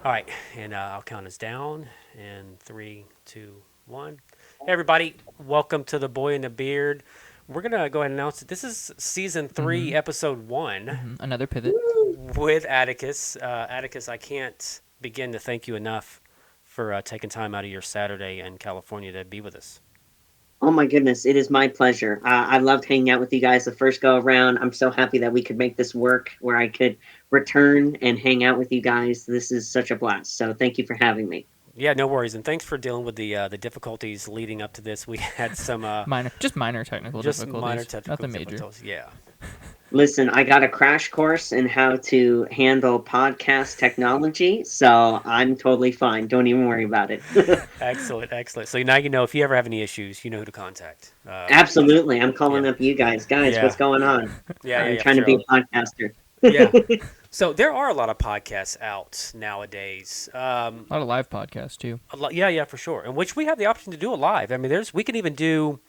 All right, and I'll count us down in three, two, one. Hey, everybody, welcome to The Boy and the Beard. We're going to go ahead and announce that this is season three, Mm-hmm. episode one Mm-hmm. Another pivot. Woo! with Atticus. Atticus, I can't begin to thank you enough for taking time out of your Saturday in California to be with us. Oh my goodness, it is my pleasure. I loved hanging out with you guys the first go around. I'm so happy that we could make this work where I could return and hang out with you guys. This is such a blast. So thank you for having me. Yeah, no worries, and thanks for dealing with the difficulties leading up to this. We had some Just minor technical just minor difficulties. technical Nothing major. difficulties. Yeah, Listen, I got a crash course in how to handle podcast technology, so I'm totally fine. Don't even worry about it. excellent, excellent. So now you know if you ever have any issues, you know who to contact. Absolutely. I'm Yeah, calling up you guys. Guys, yeah, what's going on? I'm yeah, for trying to be sure. a podcaster. Yeah. So there are a lot of podcasts out nowadays. A lot of live podcasts too. Yeah, for sure. In which we have the option to do it live. I mean, we can even do.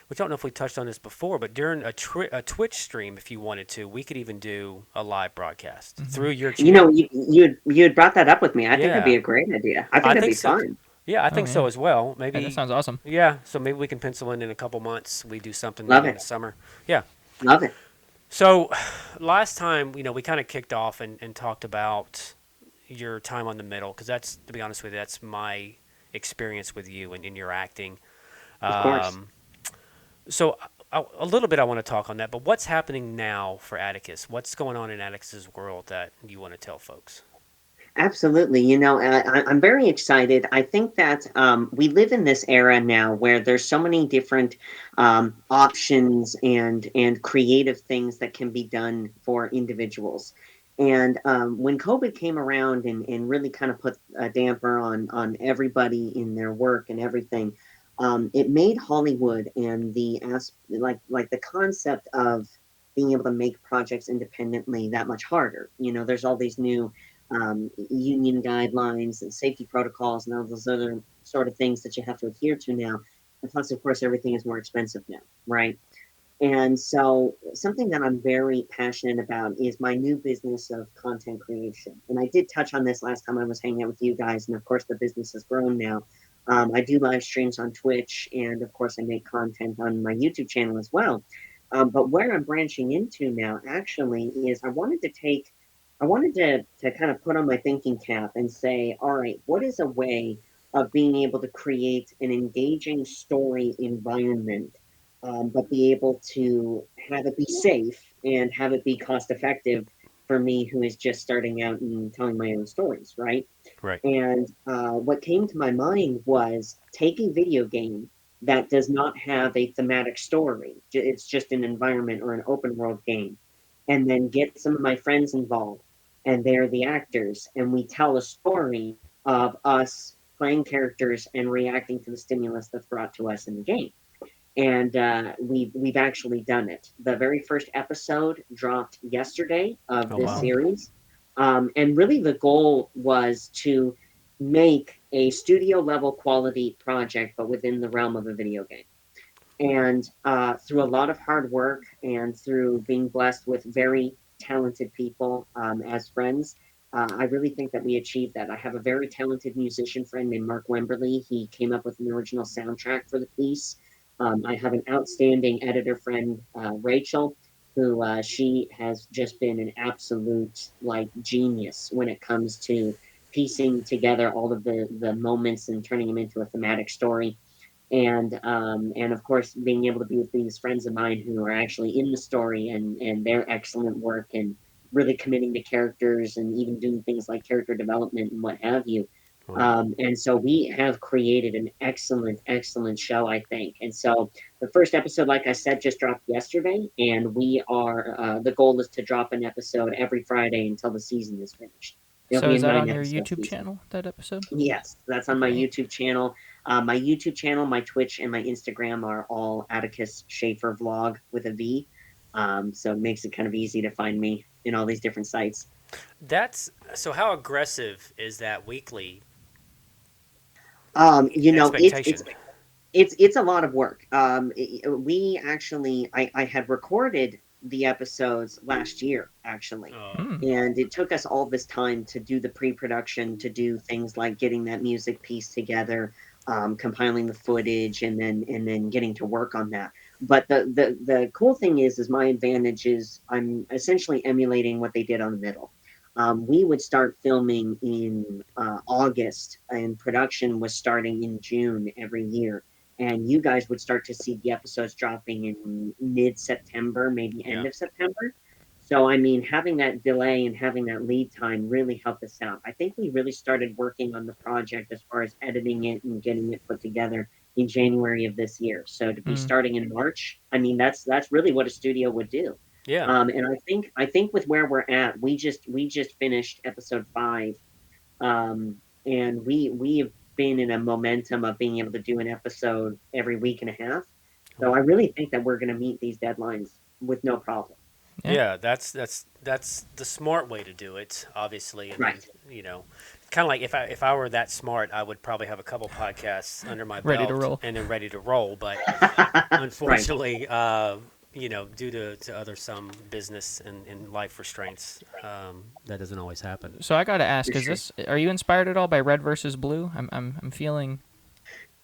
Which I don't know if we touched on this before, but during a Twitch stream, if you wanted to, we could even do a live broadcast Mm-hmm. through your You know, channel. you had brought that up with me. I think that'd be Yeah, a great idea. I think I that'd think be so. fun. Yeah, I Oh think so yeah. as well. Hey, that Maybe. sounds awesome. Yeah, so maybe we can pencil in a couple months. We do something Love maybe in it. the summer. Yeah. Love it. So last time, we kind of kicked off and talked about your time on the middle, because that's, to be honest with you, that's my experience with you and in your acting. Of course. Um, so a little bit I want to talk on that, but what's happening now for Atticus? What's going on in Atticus's world that you want to tell folks? Absolutely. You know, I'm very excited. I think that we live in this era now where there's so many different options and creative things that can be done for individuals. And when COVID came around and really kind of put a damper on everybody in their work and everything, it made Hollywood and like the concept of being able to make projects independently that much harder. You know, there's all these new union guidelines and safety protocols and all those other sort of things that you have to adhere to now. And plus, of course, everything is more expensive now, right? And so, something that I'm very passionate about is my new business of content creation. And I did touch on this last time I was hanging out with you guys. And of course, the business has grown now. I do live streams on Twitch, and of course, I make content on my YouTube channel as well. But where I'm branching into now actually is I wanted to kind of put on my thinking cap and say, all right, what is a way of being able to create an engaging story environment, but be able to have it be safe and have it be cost effective for me who is just starting out and telling my own stories, right? Right. And what came to my mind was take a video game that does not have a thematic story. It's just an environment or an open world game. And then get some of my friends involved, and they're the actors. And we tell a story of us playing characters and reacting to the stimulus that's brought to us in the game. And we've actually done it. The very first episode dropped yesterday of Oh this wow. Cool. series, and really the goal was to make a studio level quality project, but within the realm of a video game. And through a lot of hard work and through being blessed with very talented people as friends, I really think that we achieved that. I have a very talented musician friend named Mark Wemberly. He came up with an original soundtrack for the piece. I have an outstanding editor friend, Rachel, who she has just been an absolute like genius when it comes to piecing together all of the moments and turning them into a thematic story, and of course being able to be with these friends of mine who are actually in the story and their excellent work and really committing to characters and even doing things like character development and what have you. Right. And so we have created an excellent show, I think. And so the first episode, like I said, just dropped yesterday, and we are the goal is to drop an episode every Friday until the season is finished. It'll So be a is that nine on your episode YouTube season. channel? That episode? Yes, that's on my Okay. YouTube channel. My Twitch, and my Instagram are all Atticus Shaffer Vlog with a V. So it makes it kind of easy to find me in all these different sites. That's so. How aggressive is that weekly You know, expectation? it's a lot of work. We actually, I had recorded the episodes last year, actually. Hmm. And it took us all this time to do the pre-production, to do things like getting that music piece together, compiling the footage, and then getting to work on that. But the cool thing is my advantage is I'm essentially emulating what they did on the middle. We would start filming in August, and production was starting in June every year. And you guys would start to see the episodes dropping in mid September, maybe Yeah. end of September. So, I mean, having that delay and having that lead time really helped us out. I think we really started working on the project as far as editing it and getting it put together in January of this year. So to be Mm. starting in March, I mean, that's really what a studio would do. Yeah. And I think with where we're at, we just finished episode 5, and we have been in a momentum of being able to do an episode every week and a half. So I really think that we're going to meet these deadlines with no problem. Yeah. Yeah, that's the smart way to do it, obviously. And then Right. kind of like if I were that smart, I would probably have a couple podcasts under my Ready to belt roll. and then ready to roll. But Right. unfortunately, due to other some business and life restraints, that doesn't always happen. So I gotta ask: For Is sure. this? Are you inspired at all by Red versus Blue? I'm feeling.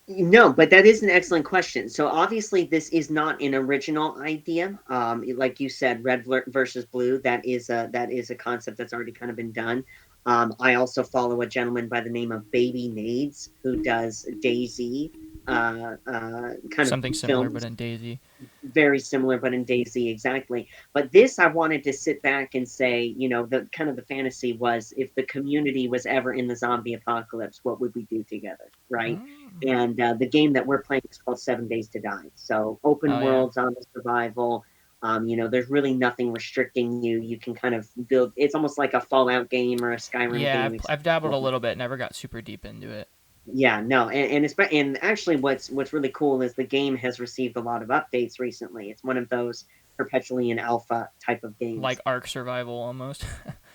No, but that is an excellent question. So obviously, this is not an original idea. Like you said, versus blue. That is a concept that's already kind of been done. I also follow a gentleman by the name of Baby Nades who does Daisy kind of Something similar, but films, in Daisy. very similar, but in Daisy exactly. But this, I wanted to sit back and say, the kind of the fantasy was if the community was ever in the zombie apocalypse, what would we do together, right? Mm. And the game that we're playing is called 7 Days to Die. So open Oh yeah, world zombie survival. There's really nothing restricting you. You can kind of build. It's almost like a Fallout game or a Skyrim yeah. game. I've dabbled a little bit. Never got super deep into it. Yeah, no, and actually, what's really cool is the game has received a lot of updates recently. It's one of those perpetually in alpha type of Like games. Ark Survival almost.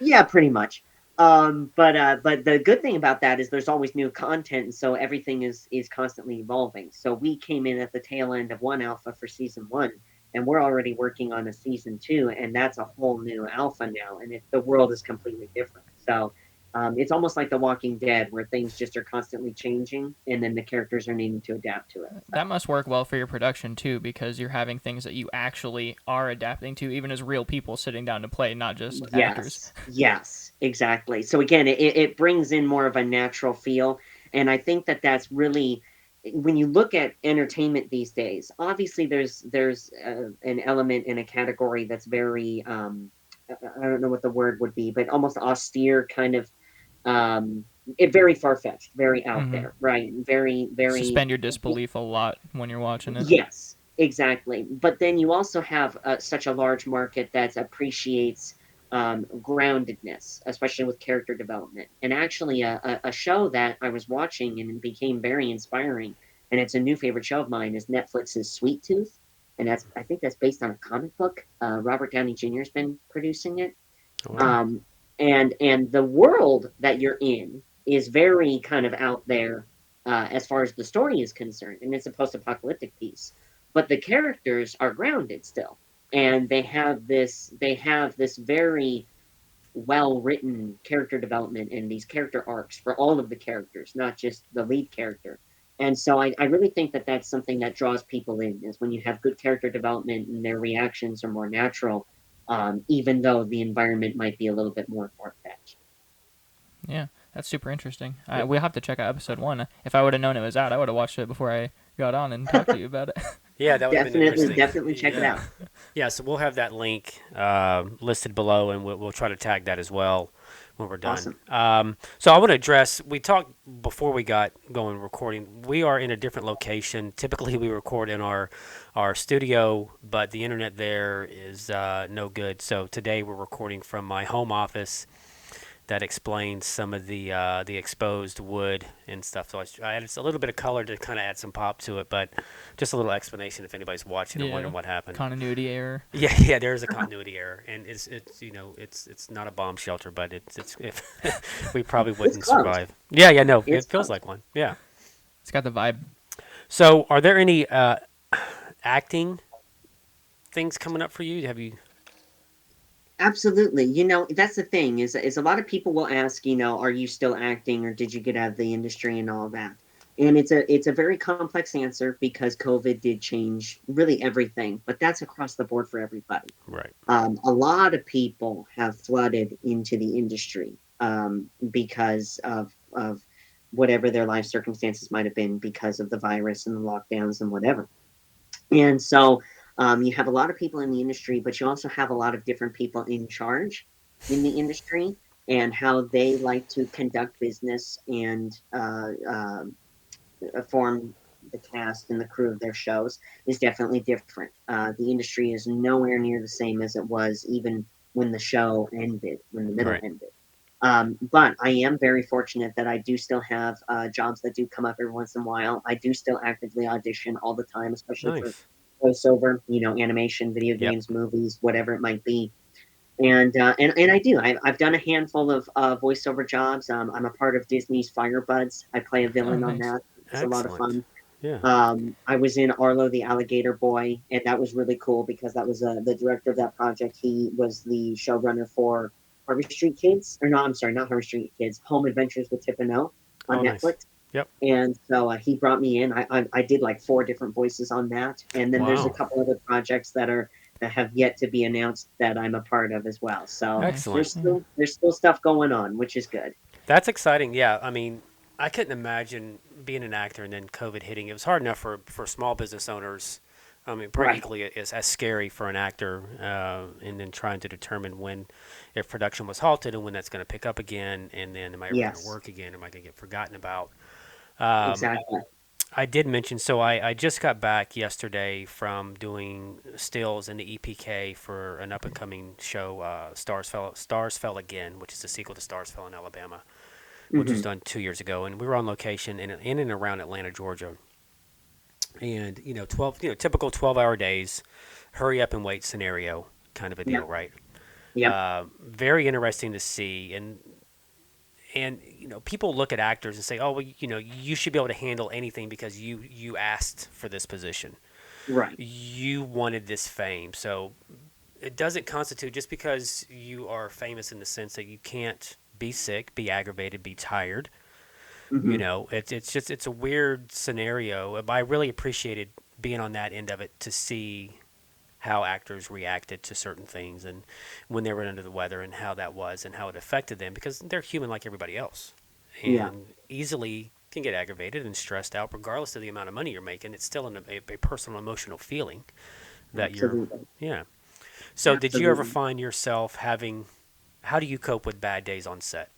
Yeah, pretty much. But the good thing about that is there's always new content, and so everything is constantly evolving. So we came in at the tail end of one alpha for season 1, and we're already working on a season 2, and that's a whole new alpha now, and the world is completely different. So it's almost like The Walking Dead, where things just are constantly changing, and then the characters are needing to adapt to it. That must work well for your production too, because you're having things that you actually are adapting to, even as real people sitting down to play, not just actors. Yes, exactly. So again, it brings in more of a natural feel, and I think that that's really when you look at entertainment these days. Obviously, there's an element in a category that's very I don't know what the word would be, but almost austere kind of um, it very far fetched, very out Hmm. there, right? Very very Suspend your disbelief a lot when you're watching it. Yes, exactly. But then you also have such a large market that appreciates groundedness, especially with character development. And actually, a show that I was watching and it became very inspiring, and it's a new favorite show of mine, is Netflix's Sweet Tooth. And I think that's based on a comic book. Robert Downey Jr. has been producing it. Oh, wow. Mm. And the world that you're in is very kind of out there as far as the story is concerned, and it's a post-apocalyptic piece. But the characters are grounded still, and they have this very well written character development and these character arcs for all of the characters, not just the lead character. And so I really think that that's something that draws people in is when you have good character development and their reactions are more natural, even though the environment might be a little bit more far fetched. Yeah, that's super interesting. Yeah. We'll have to check out episode 1. If I would have known it was out, I would have watched it before I got on and talked to you about it. Yeah, that would have been Definitely, interesting. definitely check it Yeah. out. Yeah, so we'll have that link listed below, and we'll try to tag that as well when we're done. Awesome. So I want to address. We talked before we got going recording. We are in a different location. Typically, we record in our studio, but the internet there is no good. So today we're recording from my home office. That explains some of the exposed wood and stuff. So I added a little bit of color to kind of add some pop to it, but just a little explanation if anybody's watching and Yeah. wondering what happened. Continuity error. Yeah, yeah, there is a continuity error, and it's not a bomb shelter, but it's if we probably It's wouldn't close. survive. Yeah, yeah, no, It's it feels close. like one. Yeah. It's got the vibe. So, are there any acting things coming up for you? Have you Absolutely. That's the thing is a lot of people will ask, are you still acting or did you get out of the industry and all that? And it's a very complex answer because COVID did change really everything, but that's across the board for everybody. Right. A lot of people have flooded into the industry because of whatever their life circumstances might have been because of the virus and the lockdowns and whatever. And so you have a lot of people in the industry, but you also have a lot of different people in charge in the industry and how they like to conduct business and form the cast and the crew of their shows is definitely different. The industry is nowhere near the same as it was even when the show ended, when the middle Right. ended. But I am very fortunate that I do still have jobs that do come up every once in a while. I do still actively audition all the time, especially for Nice. voiceover, animation, video Yep. games, movies, whatever it might be. And I do. I've done a handful of voiceover jobs. I'm a part of Disney's Firebuds. I play a Oh, villain on nice. that. It's a lot of Excellent. fun. Yeah. I was in Arlo the Alligator Boy, and that was really cool because that was the director of that project. He was the showrunner for Harvey Street Kids, or no, I'm sorry, not Harvey Street Kids, Home Adventures with Tip and O on Oh, nice. Netflix. Yep. And so he brought me in. I did like four different voices on that, and then there's a Wow. couple other projects that have yet to be announced that I'm a part of as well. So Nice. Excellent. Yeah. there's still stuff going on, which is good. That's exciting. Yeah. I mean, I couldn't imagine being an actor and then COVID hitting. It was hard enough for small business owners. I mean, probably Right. equally as scary for an actor, and then trying to determine when, if production was halted and when that's going to pick up again, and then am I ever going to Yes. work again? Am I going to get forgotten about? Um, Exactly. I did mention, so I just got back yesterday from doing stills in the EPK for an up and coming show, Stars Fell Again, which is the sequel to Stars Fell in Alabama, which was Hmm. done 2 years ago, and we were on location in and around Atlanta, Georgia, and 12, typical 12-hour days, hurry up and wait scenario kind of a deal, Yep. right? Yep. Very interesting to see, and people look at actors and say, oh well, you should be able to handle anything because you asked for this position, Right. you wanted this fame, so it doesn't constitute just because you are famous in the sense that you can't be sick, be aggravated, be tired. Hmm. It's just it's a weird scenario. But I really appreciated being on that end of it to see how actors reacted to certain things and when they were under the weather and how that was and how it affected them because they're human like everybody else Yeah. and easily can get aggravated and stressed out regardless of the amount of money you're making. It's still a personal emotional feeling that you're, Absolutely. yeah. So did you ever Absolutely. find yourself having, how do you cope with bad days on set?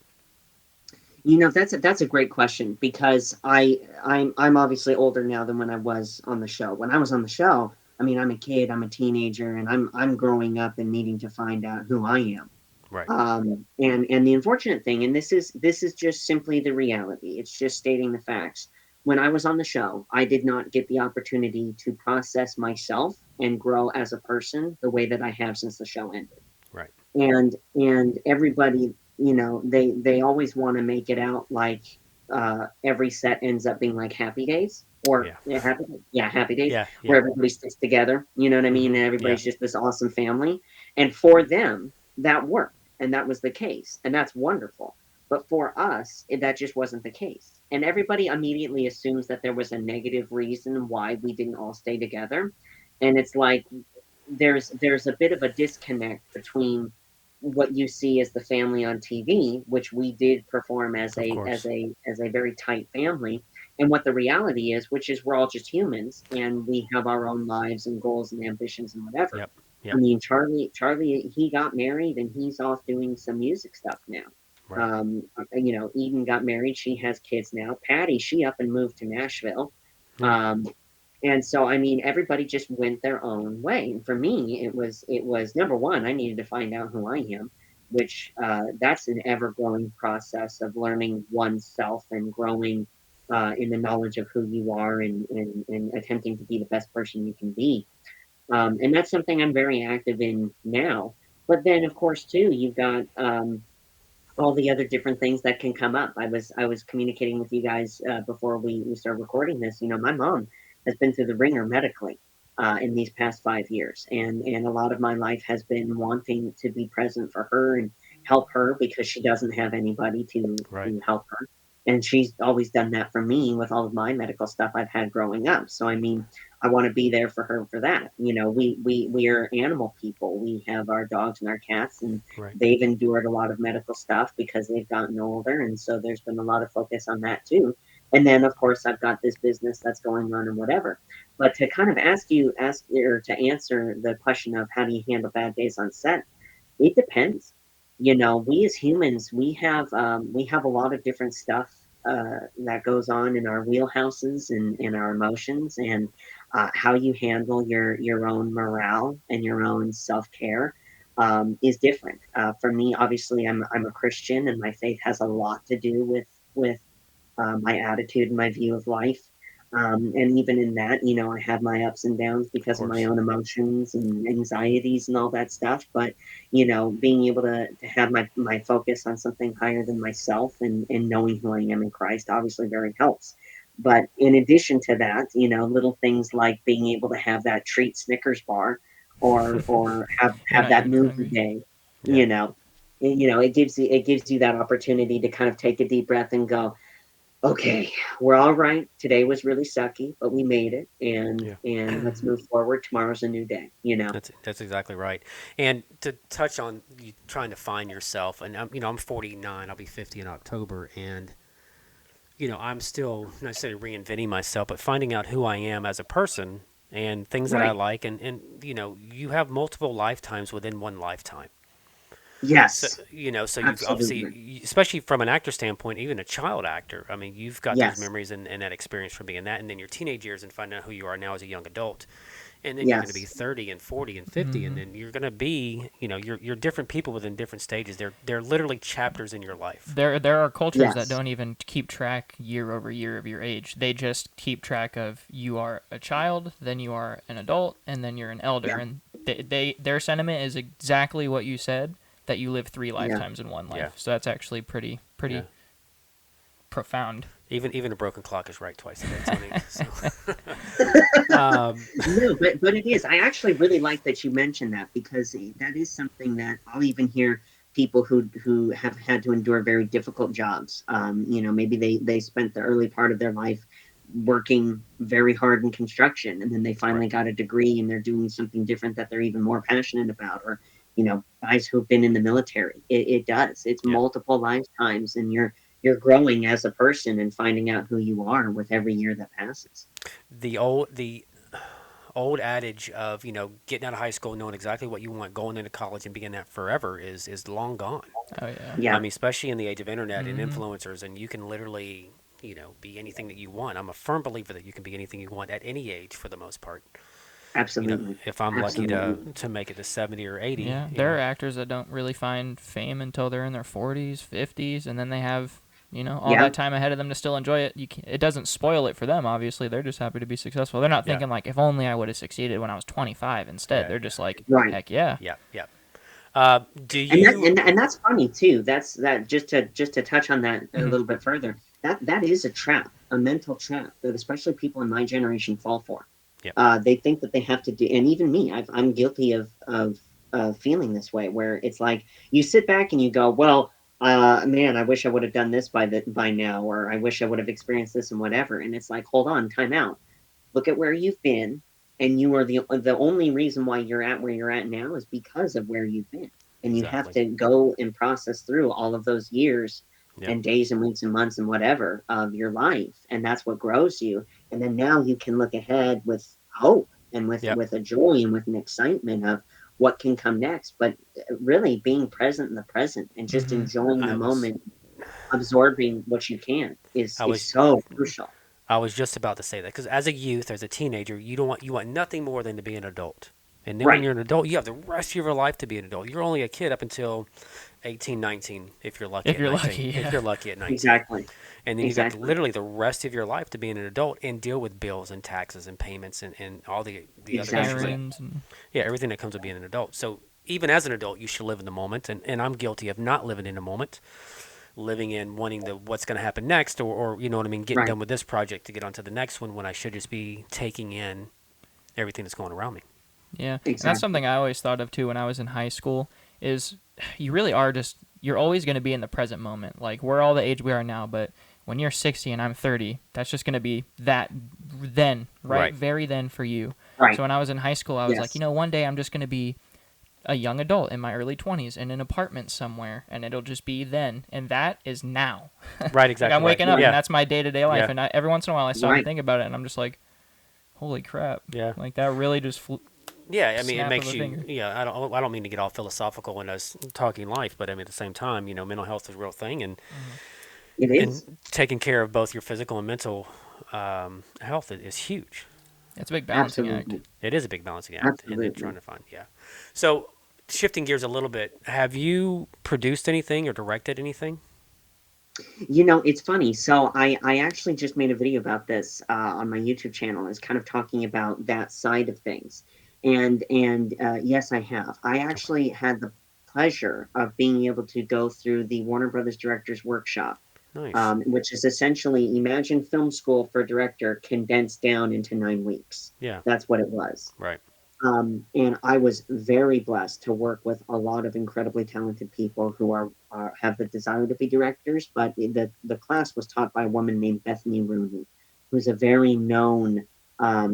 That's a great question because I'm obviously older now than when I was on the show. When I was on the show, I mean, I'm a kid, I'm a teenager, and I'm growing up and needing to find out who I am. Right. And the unfortunate thing, and this is just simply the reality. It's just stating the facts. When I was on the show, I did not get the opportunity to process myself and grow as a person the way that I have since the show ended. Right. And everybody, they always want to make it out like every set ends up being like Happy Days or Yeah. Happy Days, Yeah. where Yep. everybody sticks together. You know what I mean? Mm-hmm. And Yeah. everybody's just this awesome family. And for them, that worked, and that was the case, and that's wonderful. But for us, that just wasn't the case. And everybody immediately assumes that there was a negative reason why we didn't all stay together. And it's like there's a bit of a disconnect between what you see as the family on TV, which we did perform as Of a course. very tight family, and what the reality is, which is we're all just humans and we have our own lives and goals and ambitions and whatever. Yep. I Yep. mean, Charlie, he got married and he's off doing some music stuff now. Right. Eden got married; she has kids now. Patty, she up and moved to Nashville. Yeah. Um, and so, I mean, everybody just went their own way. And for me, it was number one, I needed to find out who I am, which that's an ever growing process of learning oneself and growing in the knowledge of who you are and attempting to be the best person you can be. And that's something I'm very active in now. But then, of course, too, you've got all the other different things that can come up. I was communicating with you guys before we started recording this. My mom has been through the ringer medically. in these past 5 years, and a lot of my life has been wanting to be present for her and help her because she doesn't have anybody Right. to help her. And she's always done that for me with all of my medical stuff I've had growing up. So I mean, I want to be there for her for that. You know, we are animal people. We have our dogs and our cats, and Right. they've endured a lot of medical stuff because they've gotten older, and so there's been a lot of focus on that too. And then of course I've got this business that's going on and whatever. But to kind of ask or to answer the question of how do you handle bad days on set, it depends. You know, we as humans, we have a lot of different stuff that goes on in our wheelhouses and in our emotions, and how you handle your own morale and your own self care is different. For me, obviously, I'm a Christian, and my faith has a lot to do with my attitude and my view of life. And even in that, you know, I have my ups and downs Of because of my course. own emotions and anxieties and all that stuff. But, you know, being able to have my focus on something higher than myself and knowing who I am in Christ obviously very helps. But in addition to that, you know, little things like being able to have that treat Snickers bar or You're have not that getting movie hungry. day, Yeah. you know, it gives you that opportunity to kind of take a deep breath and go, okay, we're all right. Today was really sucky, but we made it, Yeah. and let's move forward. Tomorrow's a new day, you know. That's exactly right. And to touch on you trying to find yourself, and I'm 49. I'll be 50 in October, and I'm still not necessarily reinventing myself, but finding out who I am as a person and things that I Right. like, and you have multiple lifetimes within one lifetime. So Yes. so you've Absolutely. obviously, especially from an actor standpoint, even a child actor. I mean, you've got those Yes. memories and that experience from being that, and then your teenage years and finding out who you are now as a young adult, and then you're going to be Yes. 30 and 40 and 50, and Hmm. then you're going to be, you're different people within different stages. They're literally chapters in your life. There are cultures that Yes. don't even keep track year over year of your age. They just keep track of you are a child, then you are an adult, and then you're an elder. Yeah. And their sentiment is exactly what you said, that you live three Yeah. lifetimes in one Yeah, life. So that's actually yeah. pretty profound. Even a broken clock is right twice a day, Tony. So, um, No, but it is. I actually really like that you mentioned that because that is something that I'll even hear people who have had to endure very difficult jobs. You know, maybe they spent the early part of their life working very hard in construction, and then they right. finally got a degree and they're doing something different that they're even more passionate about. Or you know, guys who've been in the military. It does. It's Yeah. multiple lifetimes, and you're growing as a person and finding out who you are with every year that passes. The old adage of getting out of high school knowing exactly what you want, going into college and being that forever is long gone. Oh yeah. I Yeah, mean, especially in the age of internet and Hmm. influencers, and you can literally be anything that you want. I'm a firm believer that you can be anything you want at any age for the most part. absolutely. If I'm lucky to Absolutely. to make it to 70 or 80, Yeah, there are actors that don't really find fame until they're in their 40s, 50s, and then they have, all Yeah, that time ahead of them to still enjoy it. It doesn't spoil it for them, obviously. They're just happy to be successful. They're not yeah, thinking, like, if only I would have succeeded when I was 25 instead. yeah, They're yeah, just like, right. heck yeah. yeah, yeah. Do And that you? and that's funny too. That's that just to touch on that a Hmm. little bit further. That is a trap, a mental trap that especially people in my generation fall for. Yep. They think that they have to do, and even me, I'm guilty of feeling this way, where it's like you sit back and you go, well, man, I wish I would have done this by now, or I wish I would have experienced this and whatever. And it's like, hold on, time out, look at where you've been, and you are the only reason why you're at where you're at now is because of where you've been, and you have Exactly. to go and process through all of those years Yep. and days and weeks and months and whatever of your life, and that's what grows you. And then now you can look ahead with hope and Yep. with a joy and with an excitement of what can come next, but really being present in the present and just Hmm. enjoying the I was. moment, absorbing what you can I is was. so crucial. I was just about to say that because as a youth, as a teenager, you want nothing more than to be an adult. And then when Right. you're an adult, you have the rest of your life to be an adult. You're only a kid up until 18, 19, if you're lucky If at you're 19. lucky, If yeah. you're lucky at 19. Exactly. And then you got Exactly. literally the rest of your life to be an adult and deal with bills and taxes and payments and all the other issues that, Exactly. Errands and. yeah, everything that comes with being an adult. So even as an adult, you should live in the moment. And I'm guilty of not living in the moment, living in wanting the what's going to happen next, or you know what I mean, getting Right. done with this project to get onto the next one when I should just be taking in everything that's going around me. Yeah, and that's Exactly. something I always thought of too when I was in high school. Is you really are just you're always going to be in the present moment. Like we're all the age we are now, but when you're 60 and I'm 30, that's just going to be that then, right? Right. Very then for you. Right. So when I was in high school, I was like, Yes. one day I'm just going to be a young adult in my early 20s in an apartment somewhere, and it'll just be then, and that is now. Right. Like I'm Exactly right. waking up, Right. and Yeah. that's my day-to-day life, Yeah. and every once in a while I stop and Right. think about it, and I'm just like, holy crap, Yeah. like that really just Yeah, I mean, it snap of makes a you. finger. Yeah, I don't mean to get all philosophical when I was talking life, but I mean at the same time, mental health is a real thing, and It and is. taking care of both your physical and mental health is huge. It's a big balancing act. Absolutely. It is a big balancing act, and then trying Absolutely. to find yeah. So shifting gears a little bit, have you produced anything or directed anything? It's funny. So I actually just made a video about this on my YouTube channel. Is kind of talking about that side of things, and yes, I have. I Okay, actually had the pleasure of being able to go through the Warner Brothers Directors Workshop, nice. which is essentially imagine film school for a director condensed down into 9 weeks. Yeah, That's what it was. right. And I was very blessed to work with a lot of incredibly talented people who are have the desire to be directors. But the class was taught by a woman named Bethany Rooney, who's a very known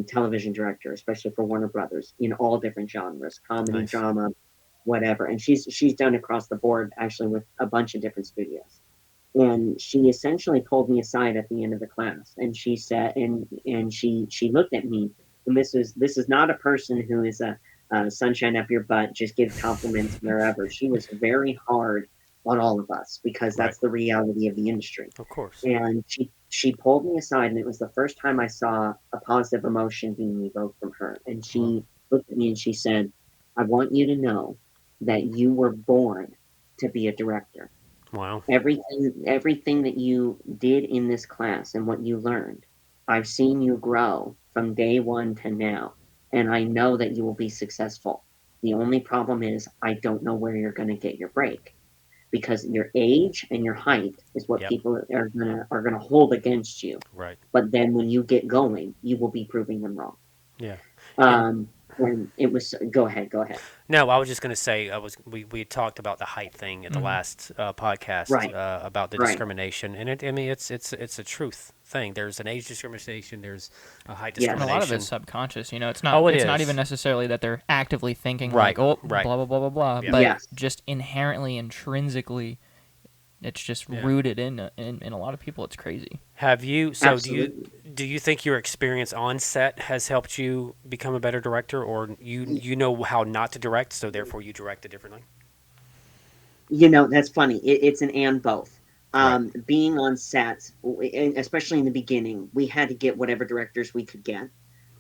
television director, especially for Warner Brothers, in all different genres, comedy, Nice. drama, whatever. And she's done across the board, actually, with a bunch of different studios. And she essentially pulled me aside at the end of the class, and she said, and she looked at me, and this is not a person who is a sunshine up your butt, just give compliments wherever. She was very hard on all of us because Right. that's the reality of the industry. Of course. And she pulled me aside, and it was the first time I saw a positive emotion being evoked from her. And Well, she looked at me and she said, "I want you to know that you were born to be a director. wow. Everything that you did in this class and what you learned, I've seen you grow from day one to now, and I know that you will be successful. The only problem is I don't know where you're going to get your break because your age and your height is what Yep. people are gonna hold against you. Right. But then when you get going, you will be proving them wrong." Yeah. And Um, and it was go ahead, go ahead. no, I was just going to say we had talked about the height thing at the Hmm. last podcast Right, about the right, discrimination, and I mean it's a truth thing. There's an age discrimination. There's a height And a yes, lot of it's discrimination. subconscious. Oh, it It's not even is. necessarily that they're actively thinking like, Right. oh, Right. blah blah blah blah blah, Yeah. but yes, just inherently, intrinsically, it's just Yeah. rooted in a lot of people. It's crazy. Have you? So absolutely. do you think your experience on set has helped you become a better director, or you know how not to direct, so therefore you direct it differently? That's funny. It's an and both. Right. Being on set, especially in the beginning, we had to get whatever directors we could get.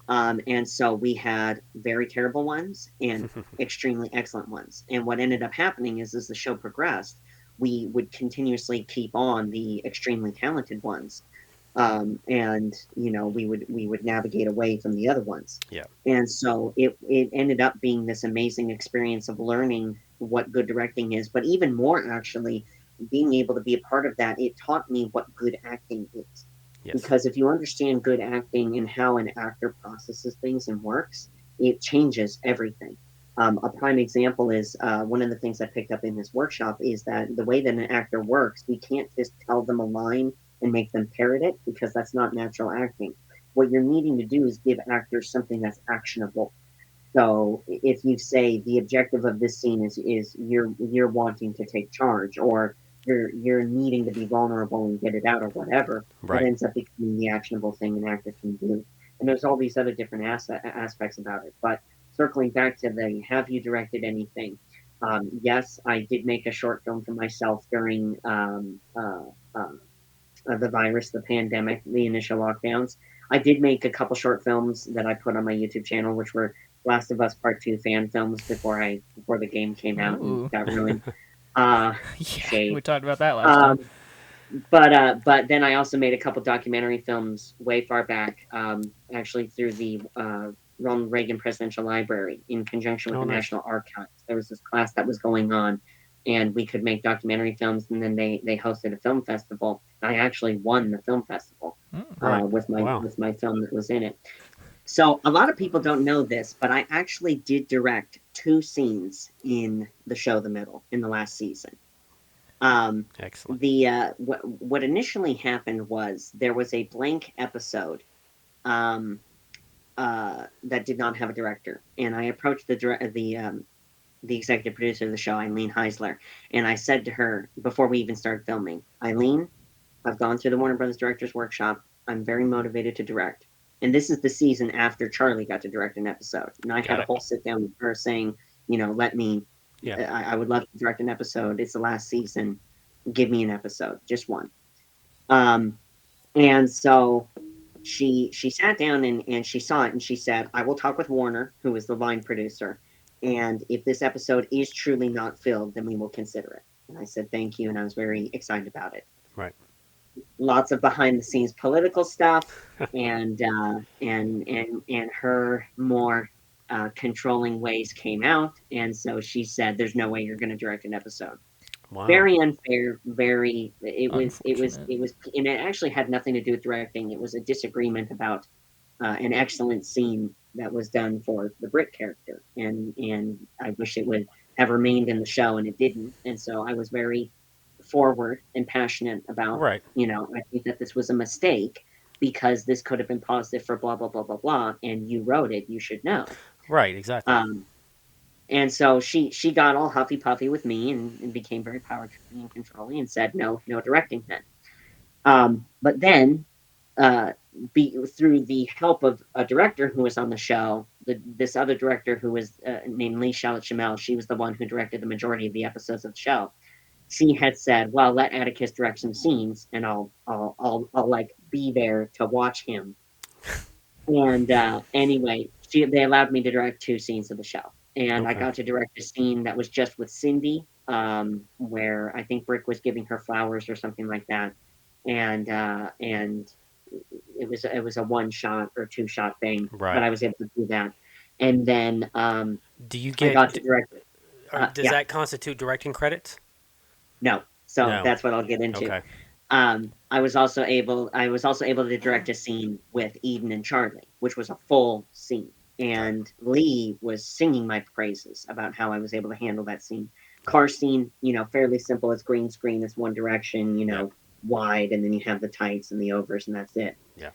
And so we had very terrible ones and extremely excellent ones. And what ended up happening is, as the show progressed, we would continuously keep on the extremely talented ones, and we would navigate away from the other ones. Yeah. And so it ended up being this amazing experience of learning what good directing is, but even more actually being able to be a part of that. It taught me what good acting is, Yes. because if you understand good acting and how an actor processes things and works, it changes everything. A prime example is one of the things I picked up in this workshop is that the way that an actor works, we can't just tell them a line and make them parrot it, because that's not natural acting. What you're needing to do is give actors something that's actionable. So if you say the objective of this scene is you're wanting to take charge, or you're needing to be vulnerable and get it out, or whatever, that Right. ends up becoming the actionable thing an actor can do. And there's all these other different aspects about it. But circling back to the have you directed anything? Yes, I did make a short film for myself during the virus, the pandemic, the initial lockdowns. I did make a couple short films that I put on my YouTube channel, which were Last of Us Part Two fan films before the game came out and Ooh, got ruined. Uh, yeah, we Shade. talked about that last time. Um, but then I also made a couple documentary films way far back, actually through the Ronald Reagan Presidential Library in conjunction with Oh, the nice. National Archives. There was this class that was going on, and we could make documentary films, and then they hosted a film festival. I actually won the film festival Mm. Right. with my Wow. with my film that was in it. So a lot of people don't know this, but I actually did direct two scenes in the show The Middle in the last season. Um, Excellent. what initially happened was there was a blank episode um, that did not have a director, and I approached the executive producer of the show, Eileen Heisler, and I said to her before we even started filming, Eileen, I've gone through the Warner Brothers Directors Workshop. I'm very motivated to direct. And this is the season after Charlie got to direct an episode. And I had Got a it. whole sit down with her saying, let me, Yeah. I would love to direct an episode. It's the last season. Give me an episode, just one. Um, and so she sat down and she saw it and she said, I will talk with Warner, who is the line producer. And if this episode is truly not filled, then we will consider it. And I said, thank you. And I was very excited about it. Right. Lots of behind the scenes political stuff and her more controlling ways came out, and so she said there's no way you're going to direct an episode. Wow. Very unfair, very Unfortunate. and it actually had nothing to do with directing. It was a disagreement about an excellent scene that was done for the Brit character, and I wish it would have remained in the show, and it didn't. And so I was very forward and passionate about, Right. I think that this was a mistake because this could have been positive for blah blah blah blah blah, and you wrote it, you should know. Right. Exactly. Um, and so she got all huffy puffy with me and became very power tripping and controlling and said no directing then. But then uh, through the help of a director who was on the show, this other director who was named Lee Charlotte Chamel, she was the one who directed the majority of the episodes of the show. She had said, "Well, let Atticus direct some scenes, and I'll like be there to watch him." And anyway, they allowed me to direct two scenes of the show, and I Okay. got to direct a scene that was just with Cindy, where I think Brick was giving her flowers or something like that, and it was a one shot or two shot thing, but Right. I was able to do that, and then Do you I got get? to direct. Or does Yeah, that constitute directing credits? no, so No. that's what I'll get into. Okay. I was also able to direct a scene with Eden and Charlie, which was a full scene. Right. And Lee was singing my praises about how I was able to handle that scene. Car scene, fairly simple. It's green screen, it's one direction, Yep. wide, and then you have the tights and the overs, and that's it. Yeah.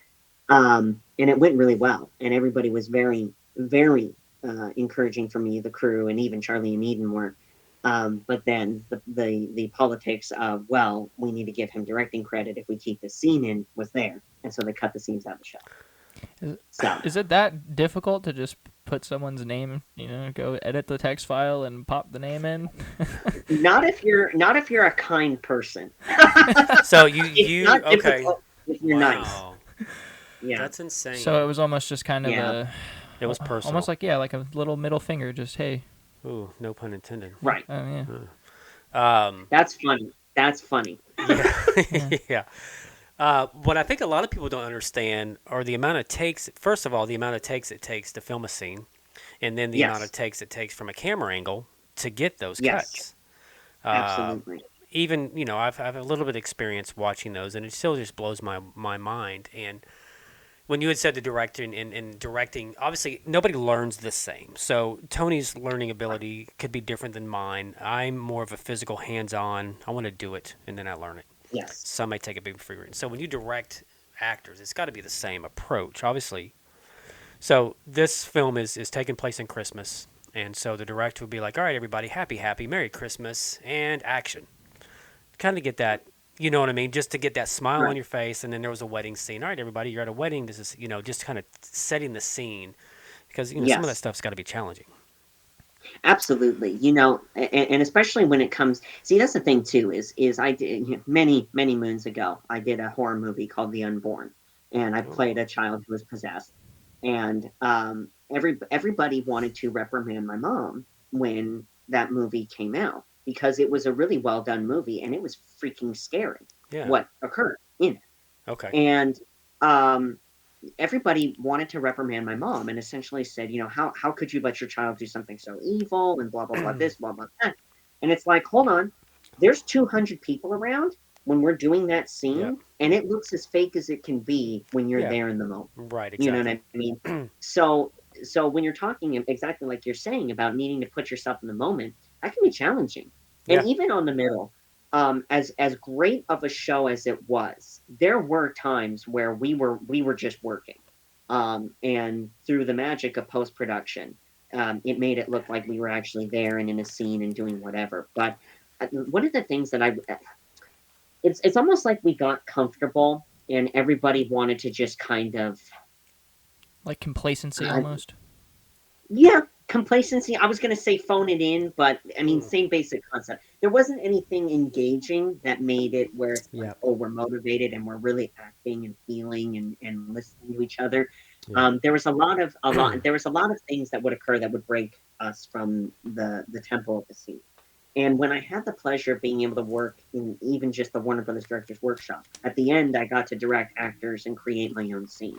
And it went really well, and everybody was very, very encouraging for me. The crew and even Charlie and Eden were. But then the politics of, well, we need to give him directing credit if we keep the scene in was there, and so they cut the scenes out of the show. Is, So is it that difficult to just put someone's name, go edit the text file and pop the name in? not if you're a kind person. So you It's you not okay? difficult if you're nice. Wow. Yeah, That's insane. So it was almost just kind of yeah, It was personal. almost like, yeah, like a little middle finger, just, hey, Ooh, no pun intended. right. yeah, Um, That's funny. That's funny. yeah, yeah. yeah. What I think a lot of people don't understand are the amount of takes. First of all, the amount of takes it takes to film a scene, and then the amount of Yes, takes it takes from a camera angle to get those yes, cuts. Uh, absolutely. Even I've a little bit of experience watching those, and it still just blows my mind. And when you had said the directing and directing, obviously nobody learns the same. So Tony's learning ability could be different than mine. I'm more of a physical, hands-on. I want to do it, and then I learn it. Yes, Some may take a big figure. So when you direct actors, it's got to be the same approach, obviously. So this film is taking place in Christmas, and so the director would be like, "All right, everybody, happy, happy, Merry Christmas, and action." Kind of get that, you know what I mean? Just to get that smile on right. your face, and then there was a wedding scene. All right, everybody, you're at a wedding. This is, just kind of setting the scene because some of that Yes. stuff's got to be challenging. Absolutely. And especially when it comes, see, that's the thing too, is I did, many, many moons ago, I did a horror movie called The Unborn, and I Oh, played a child who was possessed. And everybody wanted to reprimand my mom when that movie came out because it was a really well done movie and it was freaking scary yeah. what occurred in it. Okay. And um, everybody wanted to reprimand my mom and essentially said, how could you let your child do something so evil and blah blah blah this, blah blah that. And it's like, hold on, there's 200 people around. when we're doing that Yep. scene, and it looks as fake as it can be when you're Yeah. there in the moment. Right. You know what Exactly. I mean? So when you're talking exactly like you're saying about needing to put yourself in the moment, that can be challenging. And Yeah. even on the middle, as great of a show as it was, there were times where we were just working. And through the magic of post production, it made it look like we were actually there and in a scene and doing whatever. But one of the things that it's almost like we got comfortable and everybody wanted to just kind of Like complacency uh, almost. yeah, complacency. I was going to say phone it in, but I mean, Mm. same basic concept. There wasn't anything engaging that made it where it's like, Yep. oh, we're motivated and we're really acting and feeling and listening to each other. Yep. There was there was a lot of things that would occur that would break us from the tempo of the scene. And when I had the pleasure of being able to work in even just the Warner Brothers Directors Workshop, at the end, I got to direct actors and create my own scene.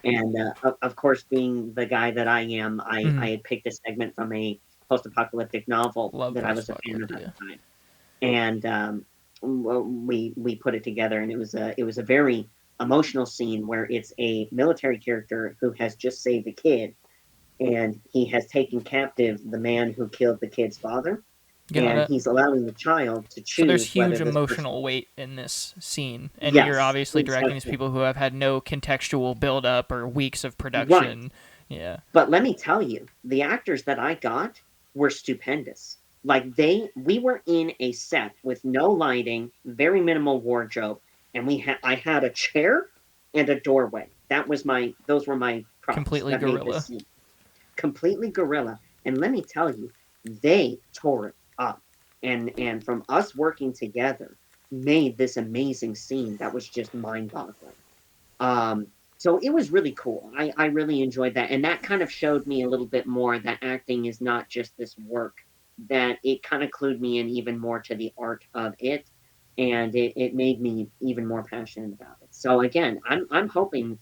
And of course, being the guy that I am, I Mm-hmm. had picked a segment from a post apocalyptic novel Love that I post was a fan of apocalyptic. at Yeah. the time. And we put it together, and it was a very emotional scene where it's a military character who has just saved a kid, and he has taken captive the man who killed the kid's father, Got and it. he's allowing the child to So there's choose whether huge this person. emotional weight in this scene, and you're Yes, obviously directing these exactly. people who have had no contextual build up or weeks of Right. production. Yeah. But let me tell you, the actors that I got were stupendous. Like we were in a set with no lighting, very minimal wardrobe, and I had a chair and a doorway. Those were my props Completely that made this guerrilla. scene completely guerrilla. And let me tell you, they tore it up. And from us working together, made this amazing scene that was just mind boggling. Um, so it was really cool. I really enjoyed that. And that kind of showed me a little bit more that acting is not just this work, that it kind of clued me in even more to the art of it. And it made me even more passionate about it. So again, I'm hoping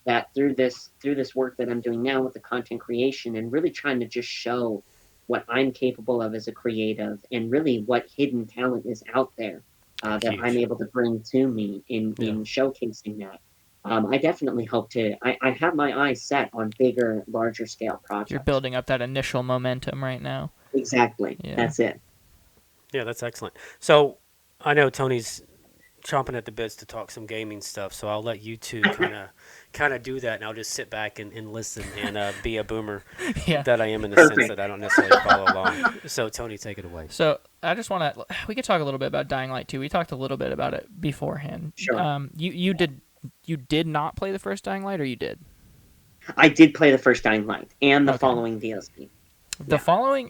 that through this work that I'm doing now with the content creation and really trying to just show what I'm capable of as a creative and really what hidden talent is out there that I'm Huge. able to bring to me in Yeah. showcasing that. I definitely hope to. I have my eyes set on bigger, larger scale You're projects. building up that initial momentum right now. Exactly. Yeah. That's it. Yeah. That's excellent. So I know Tony's chomping at the bits to talk some gaming stuff, so I'll let you two kind of do that, and I'll just sit back and listen and be a boomer Yeah. that I am in the sense Perfect. that I don't necessarily follow along. So Tony, take it away. So I just want to. We could talk a little bit about Dying Light 2. We talked a little bit about it beforehand. Sure. You did not play the first Dying Light, or you did? I did play the first Dying Light and the Okay. following DLC. The Yeah. following,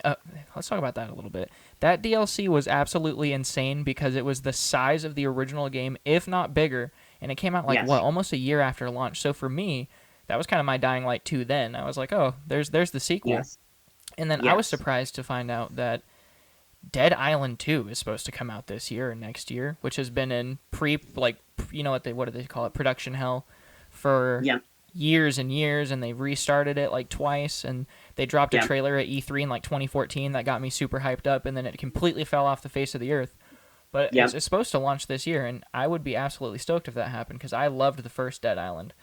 let's talk about that a little bit. That DLC was absolutely insane because it was the size of the original game, if not bigger, and it came out like what, Yes. almost a year after launch. So for me, that was kind of my Dying Light 2 then. I was like, oh, there's the sequel. Yes. And then I was Yes. surprised to find out that Dead Island 2 is supposed to come out this year or next year, which has been in what do they call it, production hell for Yep. years and years, and they've restarted it like twice, and they dropped a Yep. trailer at E3 in like 2014 that got me super hyped up, and then it completely fell off the face of the earth. But it's, Yep. it's supposed to launch this year, and I would be absolutely stoked if that happened because I loved the first Dead Island.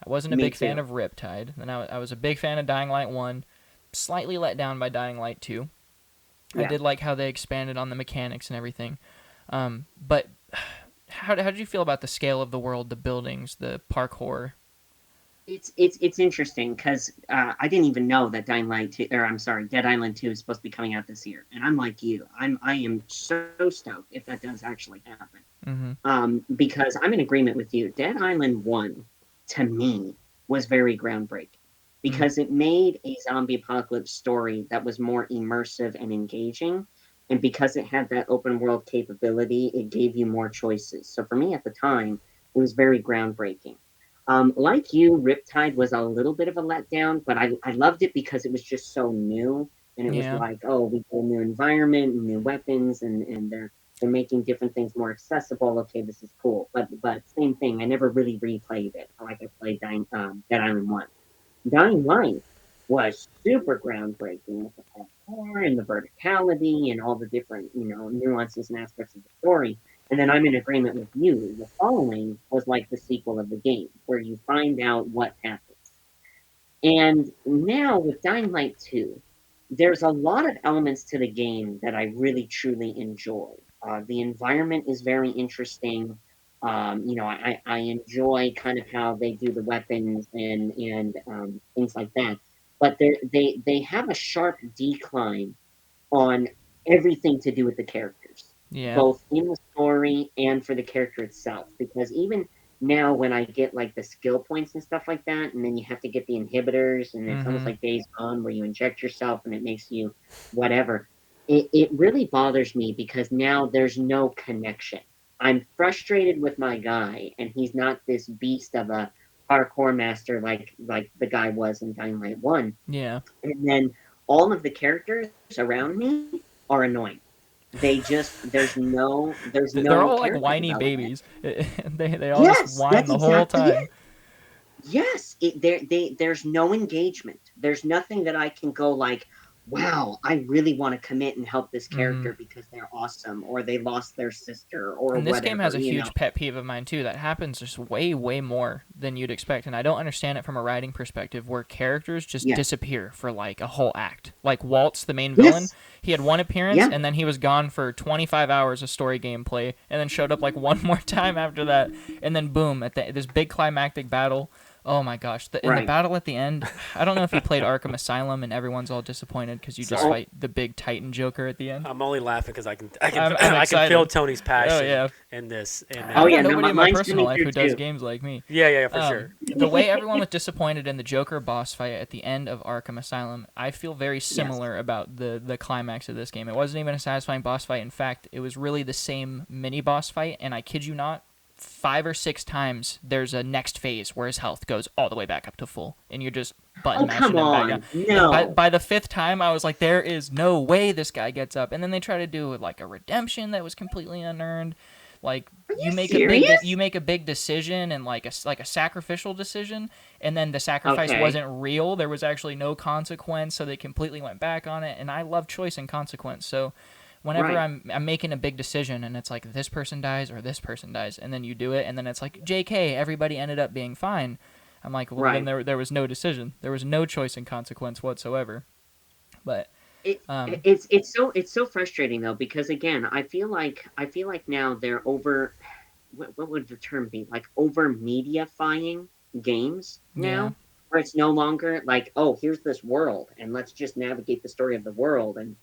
I wasn't a Me big fan too. of Riptide, and I was a big fan of Dying Light 1, slightly let down by Dying Light 2. I Yeah. did like how they expanded on the mechanics and everything. But how did you feel about the scale of the world, the buildings, the parkour? It's interesting because I didn't even know that Dying Light 2, or I'm sorry, Dead Island 2 is supposed to be coming out this year, and I'm like you, I am so stoked if that does actually happen. Mm-hmm. Because I'm in agreement with you. Dead Island 1, to me, was very groundbreaking Mm-hmm. because it made a zombie apocalypse story that was more immersive and engaging. And because it had that open world capability, it gave you more choices. So for me at the time, it was very groundbreaking. Like you, Riptide was a little bit of a letdown, but I loved it because it was just so new. And it was Yeah. like, oh, we get a new environment and new weapons, and they're making different things more accessible. Okay, this is cool. But same thing. I never really replayed it. Like I played Dead Island 1. Dying Light was super groundbreaking with the parkour and the verticality and all the different nuances and aspects of the story. And then I'm in agreement with you. The following was like the sequel of the game, where you find out what happens. And now with Dying Light 2, there's a lot of elements to the game that I really truly enjoy. The environment is very interesting. I enjoy kind of how they do the weapons and things like that. But they have a sharp decline on everything to do with the characters, Yeah. both in the story and for the character itself. Because even now, when I get like the skill points and stuff like that, and then you have to get the inhibitors, and it's almost Mm-hmm. like Days Gone where you inject yourself and it makes you whatever. It really bothers me because now there's no connection. I'm frustrated with my guy, and he's not this beast of a parkour master like the guy was in Dying Light 1. Yeah. And then all of the characters around me are annoying. There's They're no all like character whiny development. babies. They all just Yes, whine that's the whole exactly time. it. Yes, there's no engagement. There's nothing that I can go like, wow, I really want to commit and help this Mm-hmm. character because they're awesome or they lost their sister or And this game has whatever, a you know. huge pet peeve of mine too. That happens just way, way more than you'd expect, and I don't understand it from a writing perspective, where characters just Yeah. disappear for like a whole act. Like Waltz, the main villain, Yes. he had one appearance, Yeah. and then he was gone for 25 hours of story gameplay, and then showed up like one more time after that, and then boom, at this big climactic battle. Oh my gosh! In the Right. battle at the end, I don't know if you played Arkham Asylum, and everyone's all disappointed because you just Sorry. So fight the big Titan Joker at the end. I'm only laughing because I can I'm I can feel excited. Tony's Oh passion yeah, in this. And I oh got yeah, no, nobody in my mine's personal coming life through who does too. games like me. yeah, for sure. The way everyone was disappointed in the Joker boss fight at the end of Arkham Asylum, I feel very Yes. similar about the climax of this game. It wasn't even a satisfying boss fight. In fact, it was really the same mini boss fight, and I kid you not, 5 or 6 times there's a next phase where his health goes all the way back up to full, and you're just button Oh come mashing him back down. on. And by No. by the fifth time, I was like, there is no way this guy gets up. And then they try to do like a redemption that was completely unearned. Like Are you you serious? make a big decision and like a sacrificial decision, and then the sacrifice Okay. wasn't real. There was actually no consequence, so they completely went back on it. And I love choice and consequence, so whenever Right. I'm making a big decision and it's like this person dies or this person dies, and then you do it, and then it's like JK, everybody ended up being fine. I'm like, well, then Right. there was no decision, there was no choice and consequence whatsoever. But It, um, it's so frustrating though because again I feel like now they're over what would the term be, like over mediafying games yeah, now, where it's no longer like, oh, here's this world and let's just navigate the story of the world and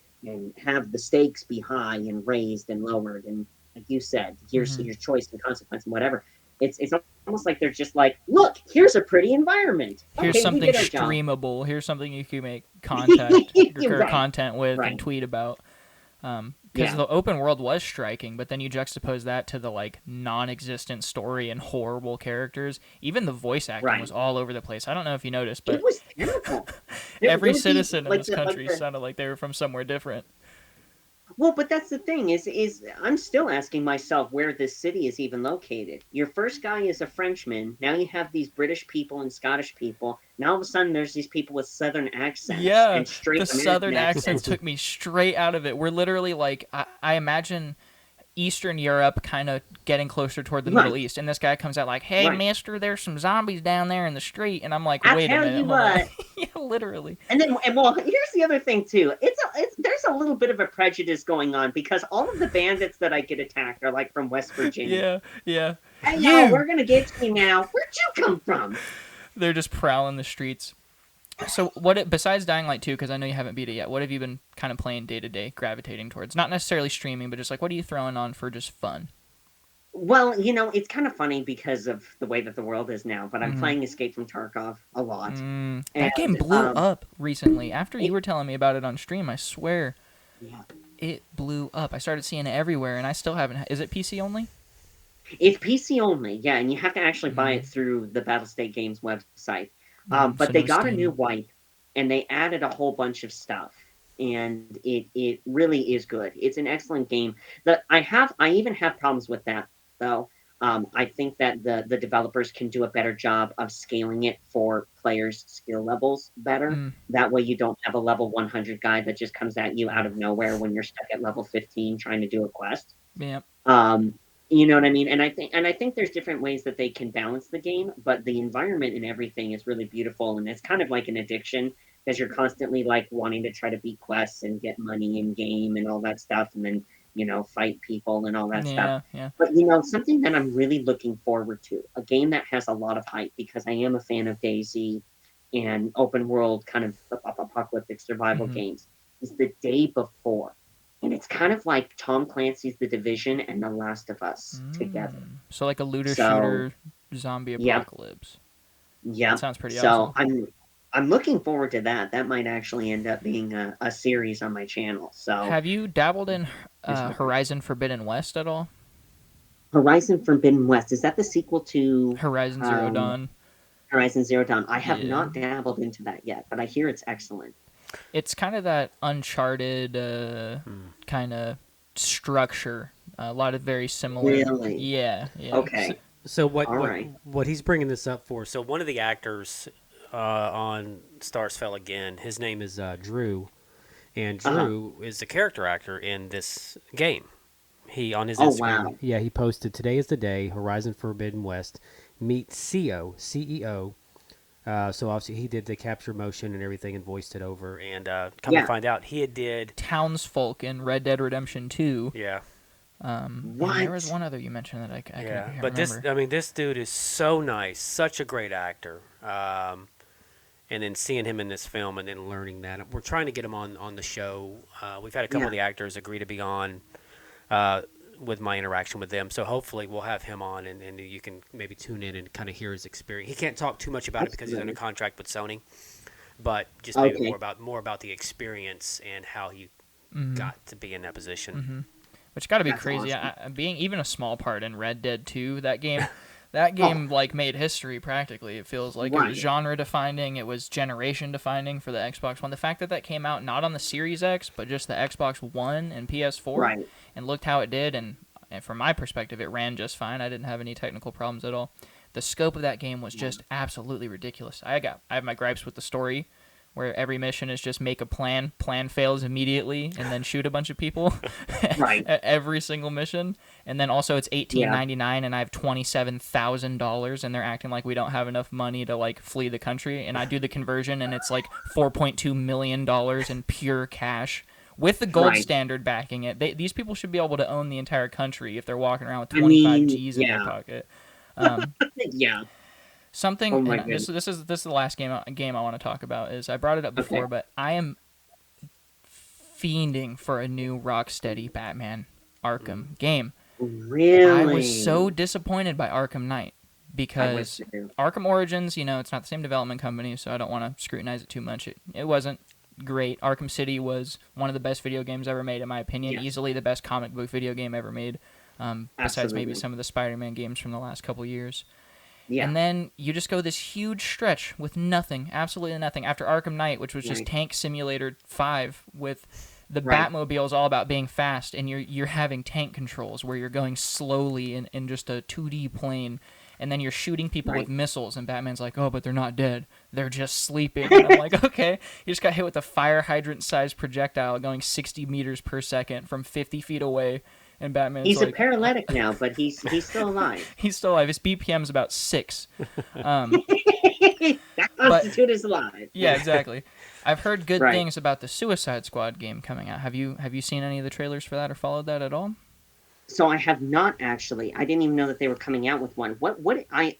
have the stakes be high and raised and lowered, and like you said, here's hmm your choice and consequence and whatever. It's almost like they're just like, look, here's a pretty environment, here's okay, we something did our job. streamable. Here's something you can make contact or Right, content with and right, tweet about. Because yeah, the open world was striking, but then you juxtapose that to the like non-existent story and horrible characters. Even the voice acting was right. all over the place. I don't know if you noticed, It but was terrible. There every would be citizen in like this like country the sounded like they were from somewhere different. well, but that's the thing is I'm still asking myself where this city is even located. Your first guy is a Frenchman. Now you have these British people and Scottish people. Now all of a sudden there's these people with Southern accents Yeah, and straight the American southern accents accents. took me straight out of it. We're literally like, I imagine Eastern Europe kind of getting closer toward the Middle Right, East, and this guy comes out like, "Hey, right. Mister, there's some zombies down there in the street," and I'm like, I "Wait a tell minute, you hold on." what. Yeah, literally. And well, here's the other thing too. It's there's a little bit of a prejudice going on because all of the bandits that I get attacked are like from West Virginia. Yeah, yeah. Hey y'all, You. we're gonna get you now. Where'd you come from? They're just prowling the streets. So besides Dying Light 2, because I know you haven't beat it yet, what have you been kind of playing day to day, gravitating towards? Not necessarily streaming, but just like what are you throwing on for just fun? Well, it's kind of funny because of the way that the world is now, but I'm Mm-hmm. playing Escape from Tarkov a lot. That game And blew up recently. After you it were telling me about it on stream, I swear yeah. it blew up. I started seeing it everywhere, and I still haven't. Is it PC only? It's PC only, yeah, and you have to actually buy Mm, it through the Battlestate Games website. so But they no got a new Steam. wipe, and they added a whole bunch of stuff, and it really is good. It's an excellent game. I even have problems with that though. I think that the developers can do a better job of scaling it for players' skill levels better. Mm, That way, you don't have a level 100 guy that just comes at you out of nowhere when you're stuck at level 15 trying to do a quest. yeah. Um, You know what I mean? And I think there's different ways that they can balance the game, but the environment and everything is really beautiful, and it's kind of like an addiction because you're constantly like wanting to try to beat quests and get money in game and all that stuff, and then fight people and all that stuff. Yeah, yeah. But something that I'm really looking forward to, a game that has a lot of hype because I am a fan of Daisy and open world kind of apocalyptic survival Hmm. games, is The Day Before. And it's kind of like Tom Clancy's The Division and The Last of Us together. So like a looter So, shooter zombie yep, apocalypse. That yep. sounds pretty So awesome. I'm looking forward to that. That might actually end up being a series on my channel. So Have you dabbled in just looking. Horizon Forbidden West at all? Horizon Forbidden West, is that the sequel to Horizon Zero um, Dawn. Horizon Zero Dawn? I have Yeah. not dabbled into that yet, but I hear it's excellent. It's kind of that Uncharted kind of structure. A lot of very similar. Really? Yeah, yeah. So, Okay. so what All what right. what he's bringing this up for? So one of the actors on Stars Fell Again, his name is Drew, and Uh-huh. Drew is the character actor in this game. He on his Oh, Instagram, wow. yeah, he posted today is the day Horizon Forbidden West meet CEO. So obviously he did the capture motion and everything and voiced it over. And come to Yeah. find out, he had did Townsfolk in Red Dead Redemption 2. yeah. And there was What? one other you mentioned that I Yeah, can't but this, remember. I mean, this dude is so nice, such a great actor. And then seeing him in this film and then learning that we're trying to get him on the show. We've had a couple Yeah. of the actors agree to be on uh, with my interaction with them. So hopefully we'll have him on and you can maybe tune in and kind of hear his experience. He can't talk too much about it because he's under Absolutely. contract with Sony, but just maybe Okay. more about the experience and how he got to be in that position. Which got to be That's crazy. awesome. Being even a small part in Red Dead 2, that Oh, game like made history practically. It feels like it was right. genre defining, it was generation defining for the Xbox One. The fact that that came out not on the Series X, but just the Xbox One and PS4, Right. and looked how it did, and from my perspective, it ran just fine. I didn't have any technical problems at all. The scope of that game was just absolutely ridiculous. I have my gripes with the story, where every mission is just make a plan fails immediately, and then shoot a bunch of people Right. at every single mission. And then also it's Yeah. $18.99, and I have $27,000, and they're acting like we don't have enough money to like flee the country. And I do the conversion, and it's like $4.2 million in pure cash. With the gold Right. standard backing it, these people should be able to own the entire country if they're walking around with I 25 mean, G's in their yeah. pocket. Yeah. Oh Something, my and goodness. this is the last game I want to talk about. Is I brought it up Okay. before, but I am fiending for a new Rocksteady Batman Arkham game. I was so Really? disappointed by Arkham Knight I was because too. Arkham Origins, it's not the same development company, so I don't want to scrutinize it too much. It wasn't great. Arkham City was one of the best video games ever made, in my opinion. Yes. Easily the best comic book video game ever made, besides maybe Absolutely. some of the Spider-Man games from the last couple years. Yeah. And then you just go this huge stretch with nothing, absolutely nothing. After Arkham Knight, which was just Right. Tank Simulator 5, with the Right. Batmobile is all about being fast, and you're having tank controls where you're going slowly in just a 2D plane, and then you're shooting people with Right. missiles, and Batman's like, oh, but they're not dead. They're just sleeping. And I'm like, okay. You just got hit with a fire hydrant-sized projectile going 60 meters per second from 50 feet away, and Batman's He's a like, paralytic now, but he's still alive. he's still alive. His BPM's about 6. That But constitute is alive. yeah, exactly. I've heard good Right. things about the Suicide Squad game coming out. Have you seen any of the trailers for that or followed that at all? So I have not actually. I didn't even know that they were coming out with one. I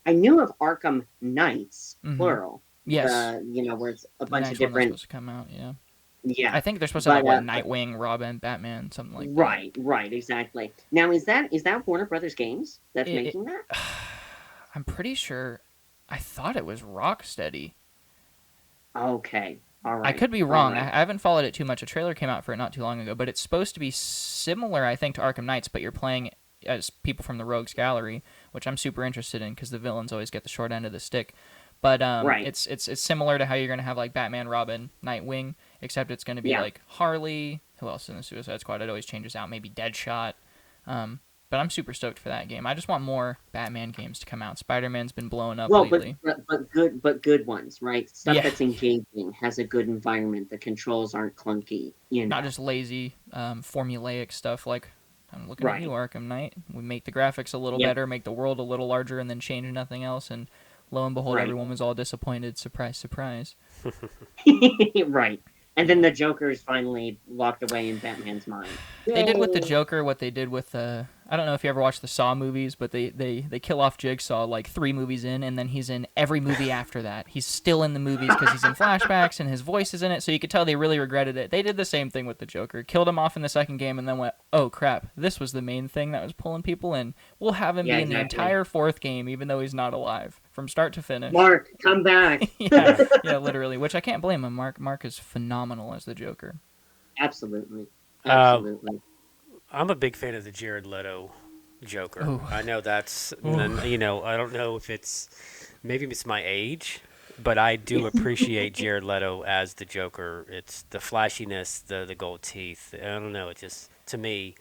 knew of Arkham Knights, Mm-hmm. plural. Yes, Where it's a the bunch of next one that's different. supposed to come out. Yeah, Yeah. I think they're supposed to have But like what Nightwing, Robin, Batman, something like that. right, exactly. Now is that Warner Brothers Games that's It, making that? I'm pretty sure. I thought it was Rocksteady. Okay. All I right. could be All wrong. right. I haven't followed it too much. A trailer came out for it not too long ago, but it's supposed to be similar, I think, to Arkham Knights, but you're playing as people from the Rogues Gallery, which I'm super interested in because the villains always get the short end of the stick. But Right. it's similar to how you're gonna have like Batman, Robin, Nightwing, except it's gonna be Yeah. like Harley. Who else in the Suicide Squad? It always changes out. Maybe Deadshot. But I'm super stoked for that game. I just want more Batman games to come out. Spider-Man's been blowing up Well, but, lately. but but good ones, right? Stuff Yeah, that's engaging, has a good environment. The controls aren't clunky. not just lazy, formulaic stuff like I'm looking at you, Right. Arkham Knight. We make the graphics a little Yep. better, make the world a little larger, and then change nothing else. And lo and behold, Right. everyone was all disappointed. Surprise, surprise. Right. And then Yeah. the Joker is finally locked away in Batman's mind. They did with the Yay! Joker what they did with I don't know if you ever watched the Saw movies, but they kill off Jigsaw like 3 movies in, and then he's in every movie after that. He's still in the movies because he's in flashbacks and his voice is in it, so you could tell they really regretted it. They did the same thing with the Joker, killed him off in the second game, and then went, oh crap, this was the main thing that was pulling people in. We'll have him Yeah, be in the exactly. entire fourth game, even though he's not alive, from start to finish. Mark, come back. Yeah, yeah, literally. Which I can't blame him. Mark is phenomenal as the Joker. Absolutely. Uh, Absolutely. I'm a big fan of the Jared Leto Joker. Ooh. I know that's, Ooh. you know, I don't know if maybe it's my age, but I do appreciate Jared Leto as the Joker. It's the flashiness, the gold teeth. I don't know. It just, to me,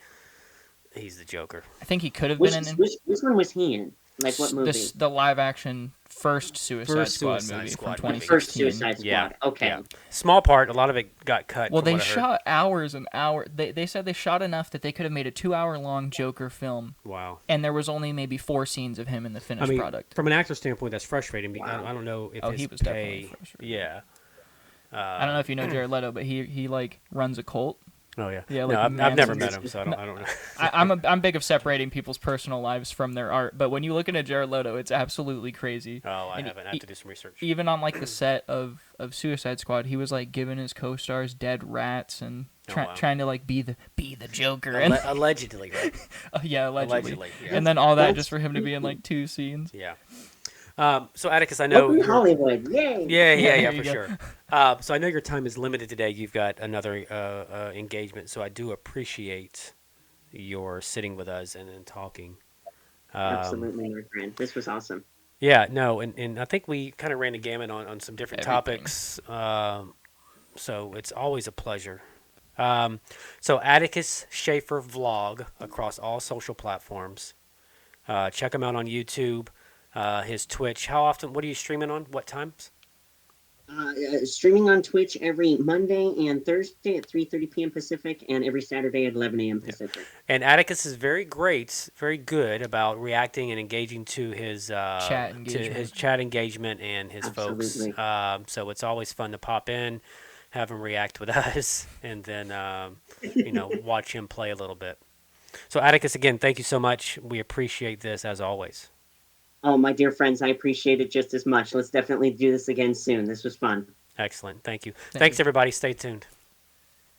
he's the Joker. I think he could have Which, been in which one was he in? Like what movie? the live action first Suicide First Squad Suicide movie Squad from movie. The first 2016. Suicide Squad. Yeah. Okay. Yeah. Small part. A lot of it got cut. Well, from they what I heard. shot hours and hours. They said they shot enough that they could have made a 2-hour long Joker film, Wow. and there was only maybe 4 scenes of him in the I finished mean, product. from an actor standpoint, that's frustrating. Wow. I don't know if Oh, his he was pay. definitely frustrated. Yeah. I don't know if you know Jared Leto, but he like runs a cult. Oh yeah. Yeah, No, like I've never Manson's- met him, so I don't know. I'm big of separating people's personal lives from their art, but when you look at Jared Leto, it's absolutely crazy. Oh, I And haven't. I have to do some research. Even on like the set of Suicide Squad, he was like giving his co-stars dead rats and wow. trying to like be the Joker. And Allegedly, right? yeah, allegedly. Allegedly, yeah. And then all that That's just for him to be in like 2 scenes. Yeah. So Atticus, I know. Welcome to you're- Hollywood. Yay! Yeah, there for you go. sure. So I know your time is limited today. You've got another engagement, so I do appreciate your sitting with us and talking. Absolutely, my friend. This was awesome. Yeah, no, and I think we kind of ran the gamut on some different Everything. topics. So it's always a pleasure. So Atticus Shaffer vlog across all social platforms. Check him out on YouTube, his Twitch. How often? What are you streaming on? What times? Streaming on Twitch every Monday and Thursday at 3:30 p.m. Pacific, and every Saturday at 11 a.m. Pacific. And Atticus is very great, very good about reacting and engaging to his chat engagement and his Absolutely. folks. So it's always fun to pop in, have him react with us, and then watch him play a little bit. So Atticus, again, thank you so much. We appreciate this as always. Oh, my dear friends, I appreciate it just as much. Let's definitely do this again soon. This was fun. Excellent. Thank you. Thank Thanks you. everybody. Stay tuned.